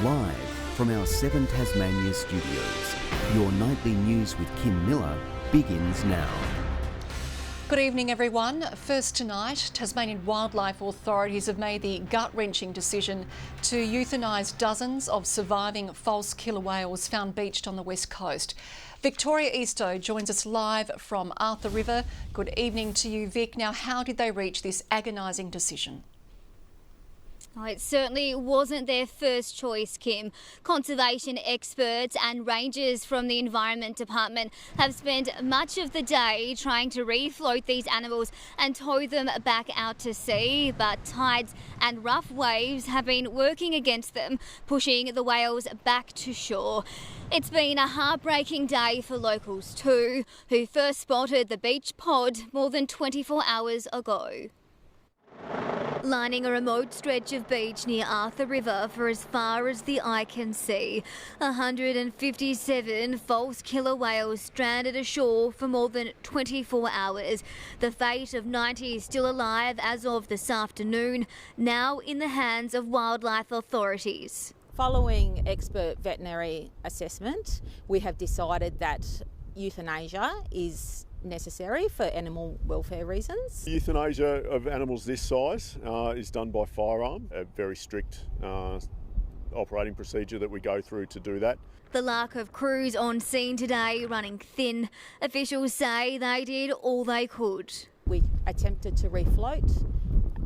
Live from our 7 Tasmania studios, your nightly news with Kim Miller begins now. Good evening, everyone. First tonight, Tasmanian wildlife authorities have made the gut-wrenching decision to euthanise dozens of surviving false killer whales found beached on the west coast. Victoria Eastoe joins us live from Arthur River. Good evening to you, Vic. Now, how did they reach this agonising decision? Oh, it certainly wasn't their first choice, Kim. Conservation experts and rangers from the Environment Department have spent much of the day trying to refloat these animals and tow them back out to sea, but tides and rough waves have been working against them, pushing the whales back to shore. It's been a heartbreaking day for locals too, who first spotted the beach pod more than 24 hours ago. Lining a remote stretch of beach near Arthur River for as far as the eye can see, 157 false killer whales stranded ashore for more than 24 hours. The fate of 90 is still alive as of this afternoon, now in the hands of wildlife authorities. Following expert veterinary assessment, we have decided that euthanasia is necessary for animal welfare reasons. Euthanasia of animals this size is done by firearm, a very strict operating procedure that we go through to do that. The lack of crews on scene today running thin. Officials say they did all they could. We attempted to refloat.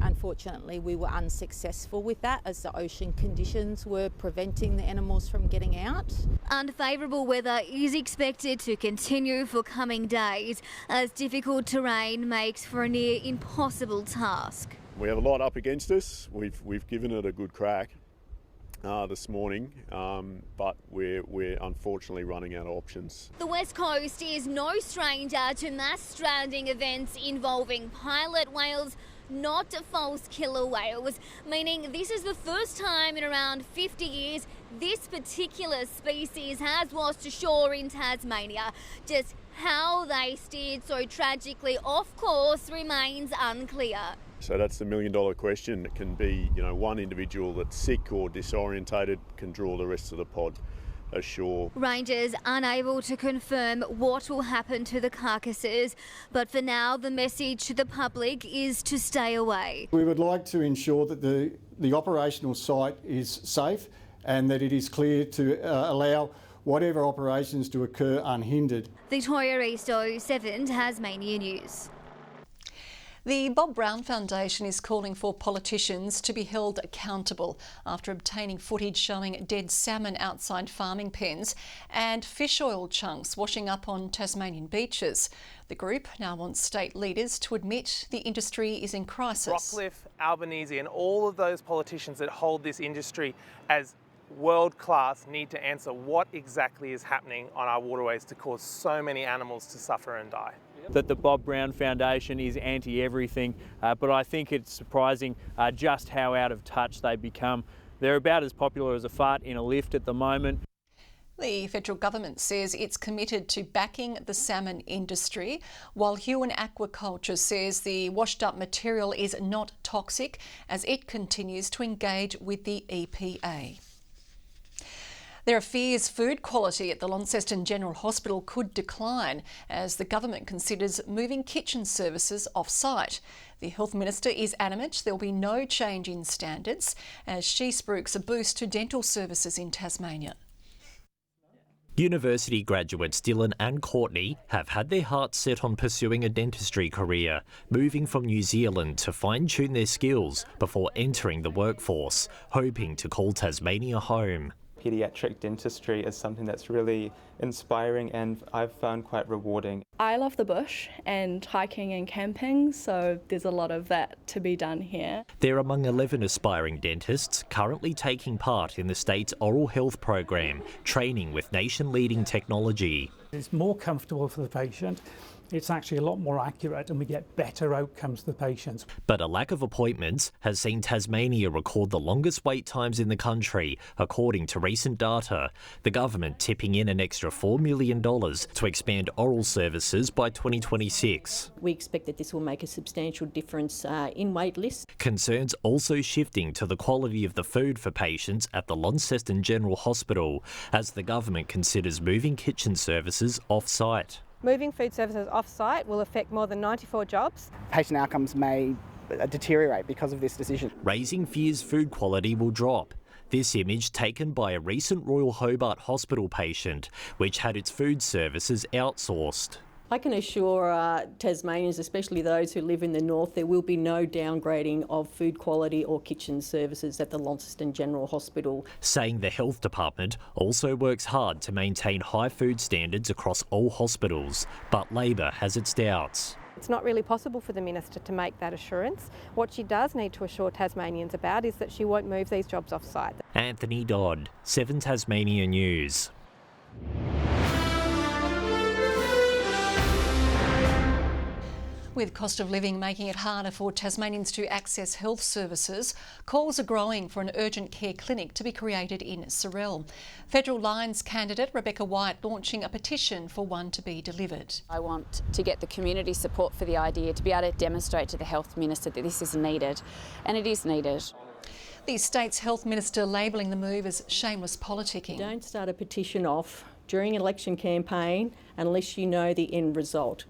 Unfortunately, we were unsuccessful with that as the ocean conditions were preventing the animals from getting out. Unfavourable weather is expected to continue for coming days as difficult terrain makes for a near impossible task. We have a lot up against us. We've given it a good crack this morning, but we're unfortunately running out of options. The West Coast is no stranger to mass stranding events involving pilot whales, not false killer whales, meaning this is the first time in around 50 years this particular species has washed ashore in Tasmania. Just how they steered so tragically off course remains unclear. So that's the million-dollar question. It can be, one individual that's sick or disorientated can draw the rest of the pod ashore. Rangers unable to confirm what will happen to the carcasses, but for now the message to the public is to stay away. We would like to ensure that the operational site is safe and that it is clear to allow whatever operations to occur unhindered. Victoria Eastoe, 7 Tasmania News. The Bob Brown Foundation is calling for politicians to be held accountable after obtaining footage showing dead salmon outside farming pens and fish oil chunks washing up on Tasmanian beaches. The group now wants state leaders to admit the industry is in crisis. Rockcliffe, Albanese and all of those politicians that hold this industry as world class need to answer what exactly is happening on our waterways to cause so many animals to suffer and die. That the Bob Brown Foundation is anti-everything, but I think it's surprising just how out of touch they become. They're about as popular as a fart in a lift at the moment. The federal government says it's committed to backing the salmon industry, while Huon Aquaculture says the washed up material is not toxic as it continues to engage with the EPA. There are fears food quality at the Launceston General Hospital could decline as the government considers moving kitchen services off-site. The Health Minister is adamant there will be no change in standards as she spruiks a boost to dental services in Tasmania. University graduates Dylan and Courtney have had their hearts set on pursuing a dentistry career, moving from New Zealand to fine-tune their skills before entering the workforce, hoping to call Tasmania home. Paediatric dentistry is something that's really inspiring and I've found quite rewarding. I love the bush and hiking and camping, so there's a lot of that to be done here. They're among 11 aspiring dentists currently taking part in the state's oral health program, training with nation-leading technology. It's more comfortable for the patient it's actually a lot more accurate and we get better outcomes for the patients. But a lack of appointments has seen Tasmania record the longest wait times in the country, according to recent data. The government tipping in an extra $4 million to expand oral services by 2026. We expect that this will make a substantial difference in wait lists. Concerns also shifting to the quality of the food for patients at the Launceston General Hospital, as the government considers moving kitchen services off-site. Moving food services off-site will affect more than 94 jobs. Patient outcomes may deteriorate because of this decision. Raising fears food quality will drop. This image taken by a recent Royal Hobart Hospital patient, which had its food services outsourced. I can assure Tasmanians, especially those who live in the north, there will be no downgrading of food quality or kitchen services at the Launceston General Hospital. Saying the health department also works hard to maintain high food standards across all hospitals, but Labor has its doubts. It's not really possible for the Minister to make that assurance. What she does need to assure Tasmanians about is that she won't move these jobs off-site. Anthony Dodd, 7 Tasmania News. With cost of living making it harder for Tasmanians to access health services, calls are growing for an urgent care clinic to be created in Sorell. Federal Lines candidate Rebecca White launching a petition for one to be delivered. I want to get the community support for the idea, to be able to demonstrate to the Health Minister that this is needed, and it is needed. The state's Health Minister labelling the move as shameless politicking. Don't start a petition off during an election campaign unless you know the end result.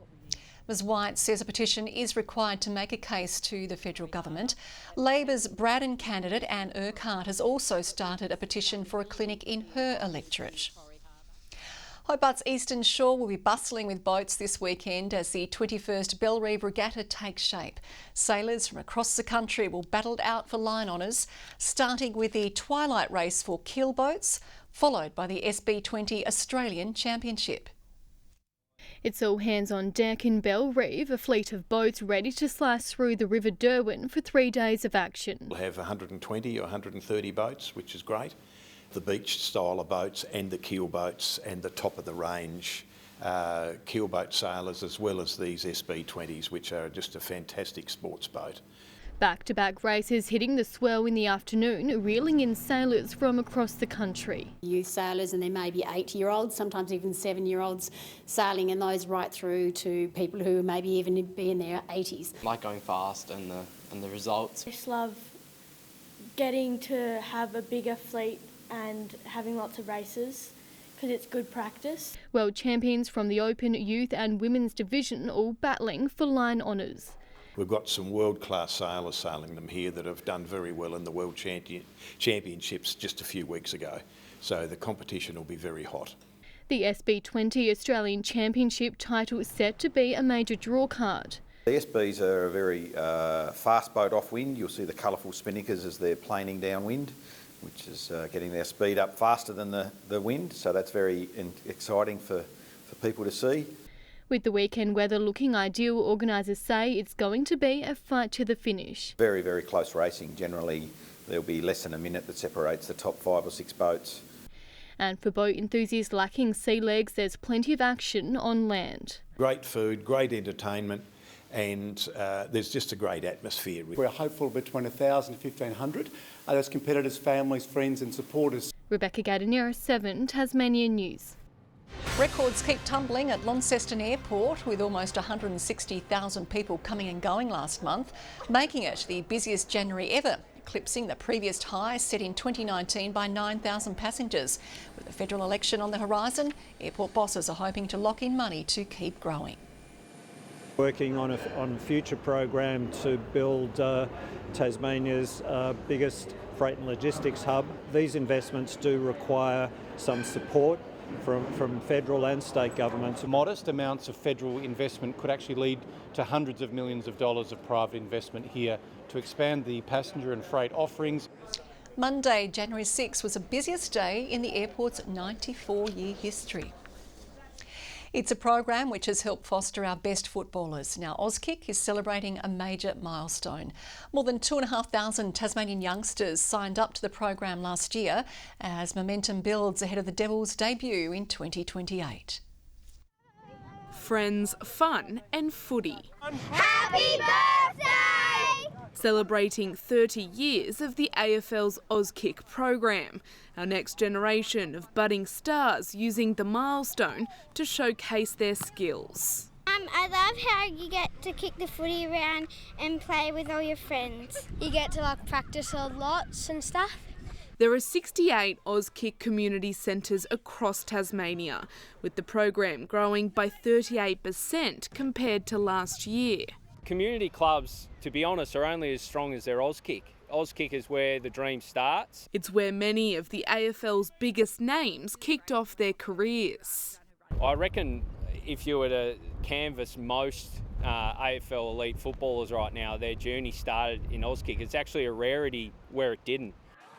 Ms White says a petition is required to make a case to the federal government. Labor's Braddon candidate Anne Urquhart has also started a petition for a clinic in her electorate. Hobart's Eastern Shore will be bustling with boats this weekend as the 21st Bellerive Regatta takes shape. Sailors from across the country will battle it out for line honours, starting with the twilight race for keelboats, followed by the SB20 Australian Championship. It's all hands on deck in Bellerive, a fleet of boats ready to slice through the River Derwent for 3 days of action. We'll have 120 or 130 boats, which is great. The beach style of boats and the keel boats and the top of the range keelboat sailors, as well as these SB20s, which are just a fantastic sports boat. Back-to-back races hitting the swell in the afternoon, reeling in sailors from across the country. Youth sailors, and there may be 8-year-olds, sometimes even 7-year-olds sailing, and those right through to people who maybe even be in their 80s. I like going fast and the results. I just love getting to have a bigger fleet and having lots of races because it's good practice. World champions from the Open, Youth and Women's Division all battling for line honours. We've got some world-class sailors sailing them here that have done very well in the World Championships just a few weeks ago. So the competition will be very hot. The SB20 Australian Championship title is set to be a major draw card. The SBs are a very fast boat off-wind. You'll see the colourful spinnakers as they're planing downwind, which is getting their speed up faster than the wind. So that's very exciting for people to see. With the weekend weather looking ideal, organisers say it's going to be a fight to the finish. Very, very close racing. Generally, there'll be less than a minute that separates the top 5 or 6 boats. And for boat enthusiasts lacking sea legs, there's plenty of action on land. Great food, great entertainment, and there's just a great atmosphere. We're hopeful between 1,000 to 1,500. Those competitors, families, friends and supporters. Rebecca Gardiner, 7 Tasmania News. Records keep tumbling at Launceston Airport, with almost 160,000 people coming and going last month, making it the busiest January ever, eclipsing the previous high set in 2019 by 9,000 passengers. With the federal election on the horizon, airport bosses are hoping to lock in money to keep growing. Working on a future program to build Tasmania's biggest freight and logistics hub. These investments do require some support from federal and state governments. Modest amounts of federal investment could actually lead to hundreds of millions of dollars of private investment here to expand the passenger and freight offerings. Monday, January 6 was the busiest day in the airport's 94-year history. It's a program which has helped foster our best footballers. Now, Auskick is celebrating a major milestone. More than 2,500 Tasmanian youngsters signed up to the program last year as momentum builds ahead of the Devils' debut in 2028. friends, fun and footy. Happy birthday! Celebrating 30 years of the AFL's Auskick program, our next generation of budding stars using the milestone to showcase their skills. I love how you get to kick the footy around and play with all your friends. You get to practice a lot and stuff. There are 68 Auskick community centres across Tasmania, with the program growing by 38% compared to last year. Community clubs, to be honest, are only as strong as their Auskick. Auskick is where the dream starts. It's where many of the AFL's biggest names kicked off their careers. I reckon if you were to canvass most AFL elite footballers right now, their journey started in Auskick. It's actually a rarity where it didn't.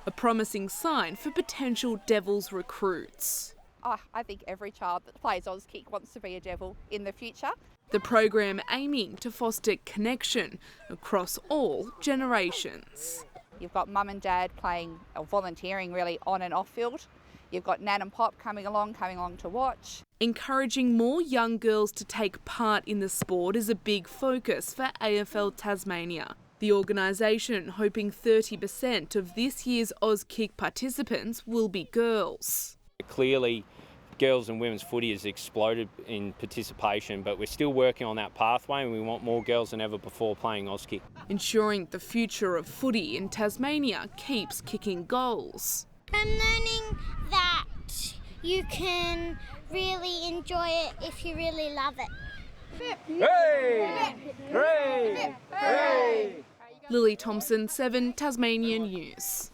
A promising sign for potential Devils recruits. I think every child that plays Auskick wants to be a Devil in the future. The program aiming to foster connection across all generations. You've got mum and dad playing or volunteering really on and off field. You've got Nan and Pop coming along to watch. Encouraging more young girls to take part in the sport is a big focus for AFL Tasmania. The organisation hoping 30% of this year's Auskick participants will be girls. Clearly, girls and women's footy has exploded in participation, but we're still working on that pathway and we want more girls than ever before playing Auskick. Ensuring the future of footy in Tasmania keeps kicking goals. I'm learning that you can really enjoy it if you really love it. Hey! Hey! Hey! Lily Thompson, 7 Tasmanian News.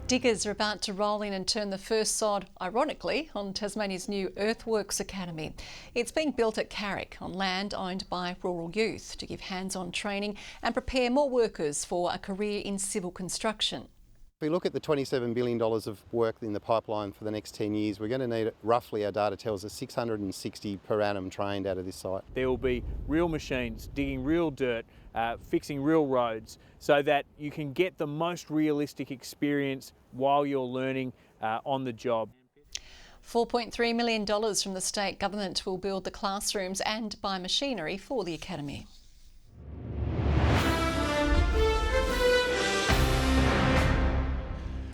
Diggers are about to roll in and turn the first sod, ironically, on Tasmania's new Earthworks Academy. It's being built at Carrick on land owned by rural youth to give hands-on training and prepare more workers for a career in civil construction. If we look at the $27 billion of work in the pipeline for the next 10 years, we're going to need, roughly our data tells us, 660 per annum trained out of this site. There will be real machines digging real dirt, fixing real roads, so that you can get the most realistic experience while you're learning on the job. $4.3 million from the state government will build the classrooms and buy machinery for the academy.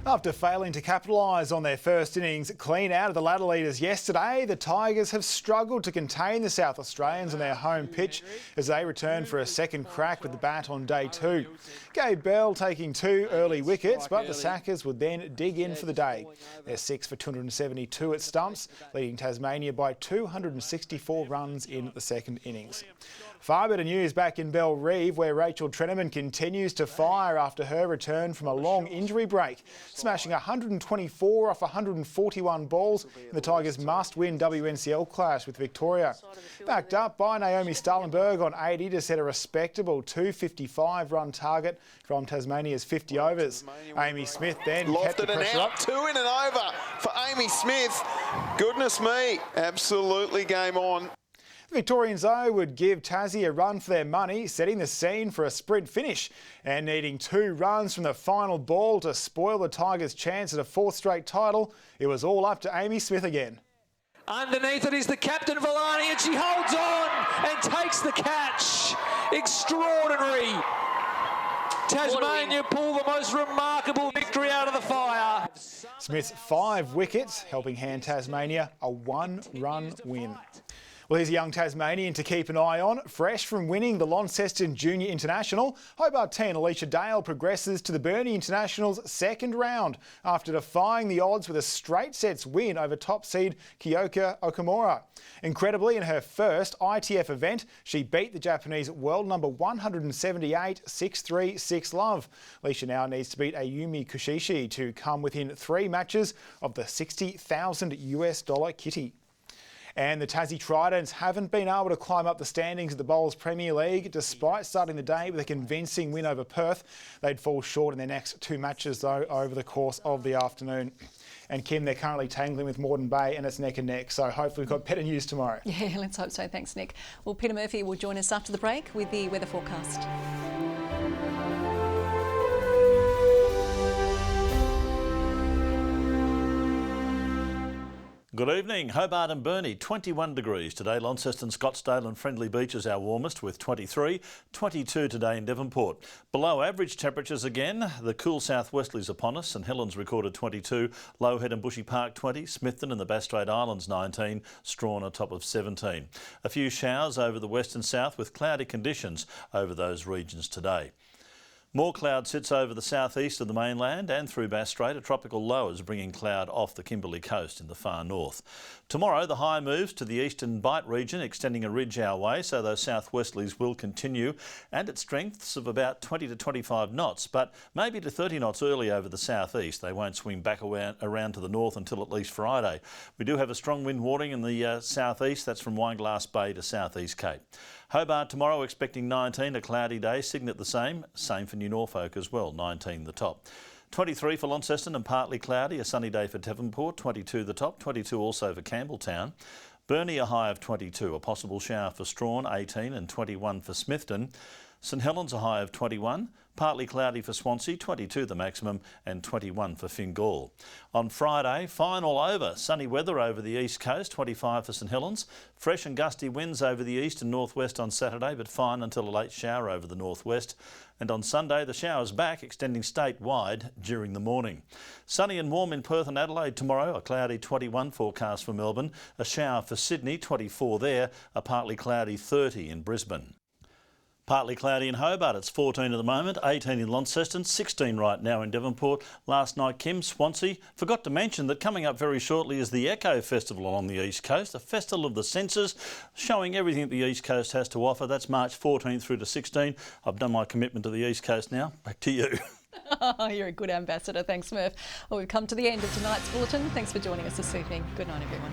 After failing to capitalise on their first innings clean out of the ladder leaders yesterday, the Tigers have struggled to contain the South Australians on their home pitch as they return for a second crack with the bat on day 2. Gabe Bell taking 2 early wickets, but the Sackers would then dig in for the day. They're 6 for 272 at stumps, leading Tasmania by 264 runs in the second innings. Far better news back in Bell Reeve, where Rachel Treneman continues to fire after her return from a long injury break, smashing 124 off 141 balls in the Tigers' must-win WNCL clash with Victoria. Backed up by Naomi Stallenberg on 80 to set a respectable 255-run target from Tasmania's 50 overs. Amy Smith then kept the pressure up. 2 in and over for Amy Smith. Goodness me, absolutely game on. The Victorians, though, would give Tassie a run for their money, setting the scene for a sprint finish and needing 2 runs from the final ball to spoil the Tigers' chance at a 4th straight title. It was all up to Amy Smith again. Underneath it is the captain, Villani, and she holds on and takes the catch. Extraordinary. Tasmania pull the most remarkable victory out of the fire. Smith's 5 wickets, helping hand Tasmania a 1-run win. Well, here's a young Tasmanian to keep an eye on. Fresh from winning the Launceston Junior International, Hobart 10 Alicia Dale progresses to the Burnie International's 2nd round after defying the odds with a straight sets win over top seed Kyoka Okamura. Incredibly, in her first ITF event, she beat the Japanese world number 178 6-3, 6-love. Alicia now needs to beat Ayumi Kushishi to come within 3 matches of the $60,000 kitty. And the Tassie Tridents haven't been able to climb up the standings of the Bowls Premier League despite starting the day with a convincing win over Perth. They'd fall short in their next 2 matches, though, over the course of the afternoon. And Kim, they're currently tangling with Moreton Bay and it's neck and neck, so hopefully we've got better news tomorrow. Yeah, let's hope so. Thanks, Nick. Well, Peter Murphy will join us after the break with the weather forecast. Good evening. Hobart and Burnie, 21 degrees today. Launceston, Scottsdale and Friendly Beach is our warmest with 23. 22 today in Devonport. Below average temperatures again. The cool southwesterlies upon us. St Helens recorded 22. Lowhead and Bushy Park 20. Smithton and the Bass Strait Islands 19. Strawn on top of 17. A few showers over the west and south with cloudy conditions over those regions today. More cloud sits over the southeast of the mainland and through Bass Strait. A tropical low is bringing cloud off the Kimberley coast in the far north. Tomorrow the high moves to the eastern Bight region, extending a ridge our way, so those southwesterlies will continue, and at strengths of about 20 to 25 knots, but maybe to 30 knots early over the southeast. They won't swing back around to the north until at least Friday. We do have a strong wind warning in the southeast. That's from Wineglass Bay to southeast Cape. Hobart tomorrow expecting 19, a cloudy day. Cygnet the same for New Norfolk as well, 19 the top. 23 for Launceston and partly cloudy, a sunny day for Devonport, 22 the top, 22 also for Campbelltown. Burnie a high of 22, a possible shower for Strawn, 18 and 21 for Smithton. St Helens a high of 21, partly cloudy for Swansea, 22 the maximum and 21 for Fingal. On Friday, fine all over. Sunny weather over the east coast, 25 for St Helens. Fresh and gusty winds over the east and northwest on Saturday, but fine until a late shower over the northwest. And on Sunday, the showers back, extending statewide during the morning. Sunny and warm in Perth and Adelaide tomorrow, a cloudy 21 forecast for Melbourne. A shower for Sydney, 24 there, a partly cloudy 30 in Brisbane. Partly cloudy in Hobart, it's 14 at the moment, 18 in Launceston, 16 right now in Devonport. Last night, Kim, Swansea. Forgot to mention that coming up very shortly is the Echo Festival along the East Coast, a festival of the senses, showing everything that the East Coast has to offer. That's March 14 through to 16. I've done my commitment to the East Coast now. Back to you. You're a good ambassador. Thanks, Murph. Well, we've come to the end of tonight's bulletin. Thanks for joining us this evening. Good night, everyone.